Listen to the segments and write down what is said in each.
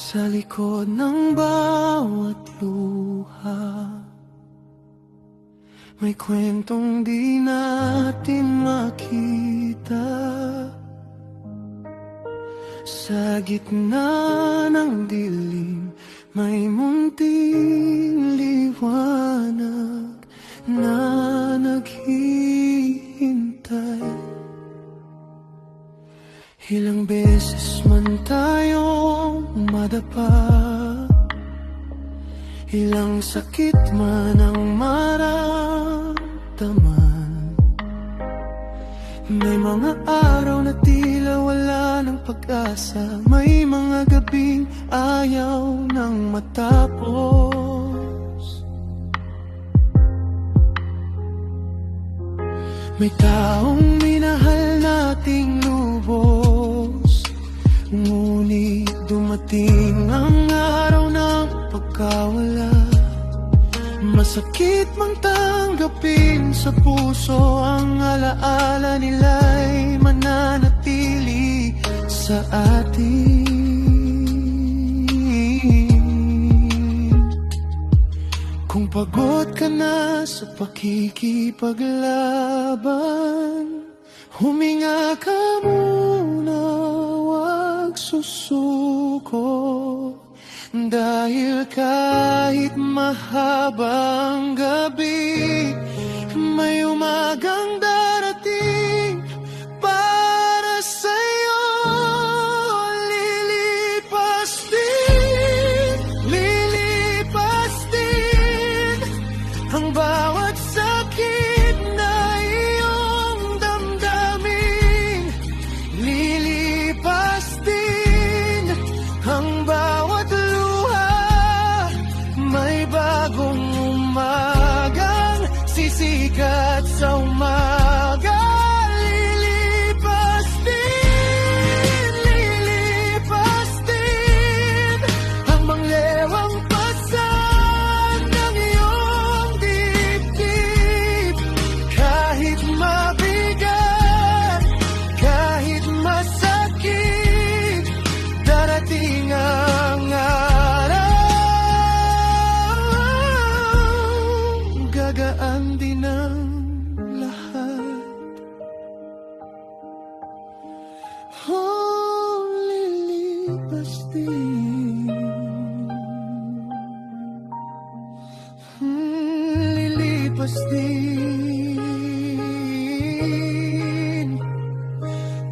Sa likod ng bawat luha, may kwentong di natin makita. Sa gitna ng dilim, may munting liwanag na naghihintay. Ilang beses man tayong madapa, ilang sakit man ang maramdaman. May mga araw na tila wala ng pag-asa, may mga gabing ayaw nang matapos. May taong minahal nating lubos, ngunit dumating ang araw ng pagkawala. Masakit mang tanggapin sa puso, ang alaala nila'y mananatili sa atin. Kung pagod ka na sa pakikipaglaban, huminga ka muna, wag susuko. Dahil kahit mahabang gabi, may umagang darating para sa'yo. Lilipas din ang bawat sakit na iyong damdamin. Lilipas din ang bawat may bagong umagang sisikat sa umaga. Lilipas din ang manglewang pasan ng iyong dibdib. Kahit mabigat, kahit masakit, darating ang gagaan din ang lahat. Oh, lilipas din. Lilipas din.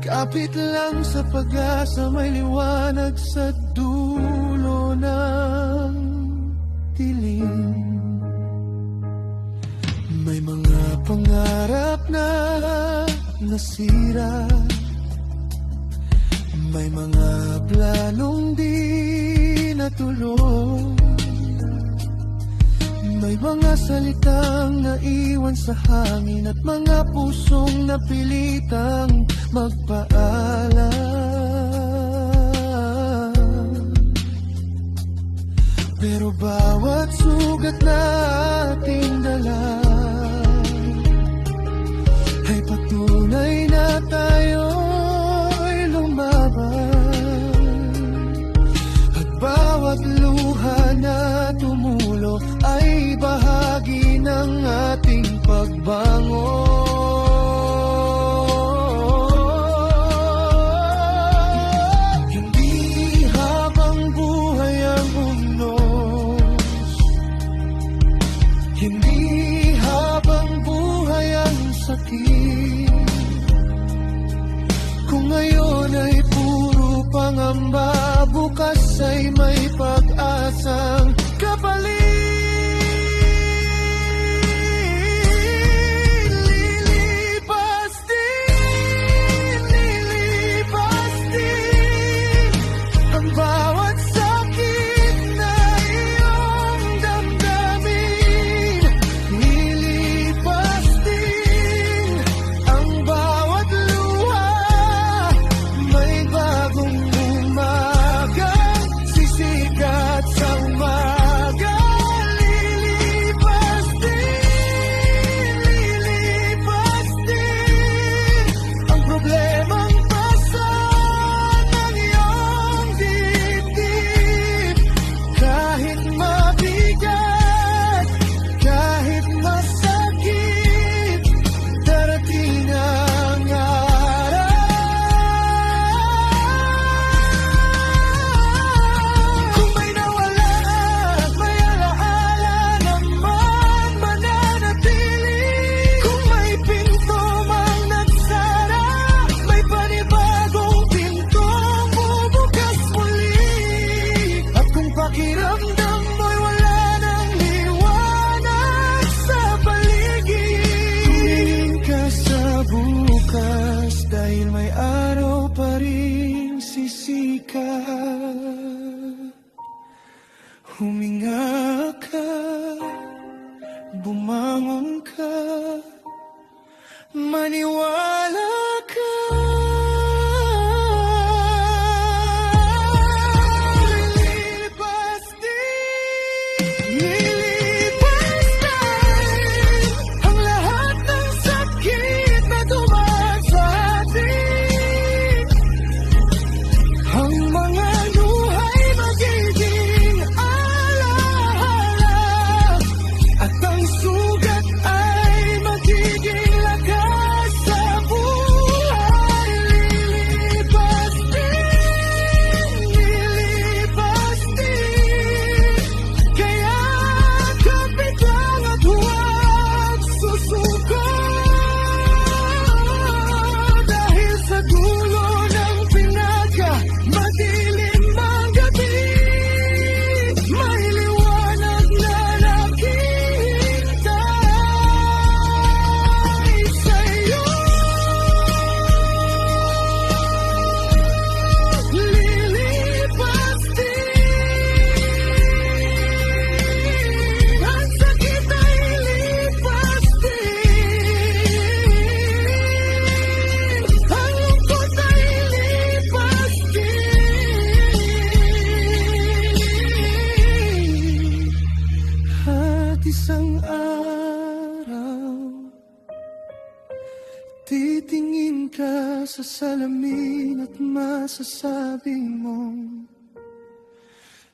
Kapit lang sa pag-asa, may liwanag sa dulo ng dilim. May mga pangarap na nasira, may mga planong di natuloy, may mga salitang naiwan sa hangin at mga pusong napilitang magpaalam. Pero bawat sugat na ating dala ay patunay na tayo'y lumaban. At bawat luha na tumulo ay bahagi ng ating pagbangon. Hindi habang buhay ang unos, Bumangon ka, maniwala ka. Lilipas din, lilipas din ang lahat ng sakit na dumaan sa atin. Ang mga luha'y magiging alaala, at ang sugat ay magiging lakas sa buhay. Lilipas din, kaya kapit lang at huwag susuko. Dahil sa dulo ng pinaka madilim ang gabi, may liwanag na naghihintay sa'yo. Lilipas din, ang sakit ay lipas din, ang lungkot ay lipas din. At isang araw, titingin ka sa salamin at masasabi mong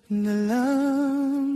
nalampasan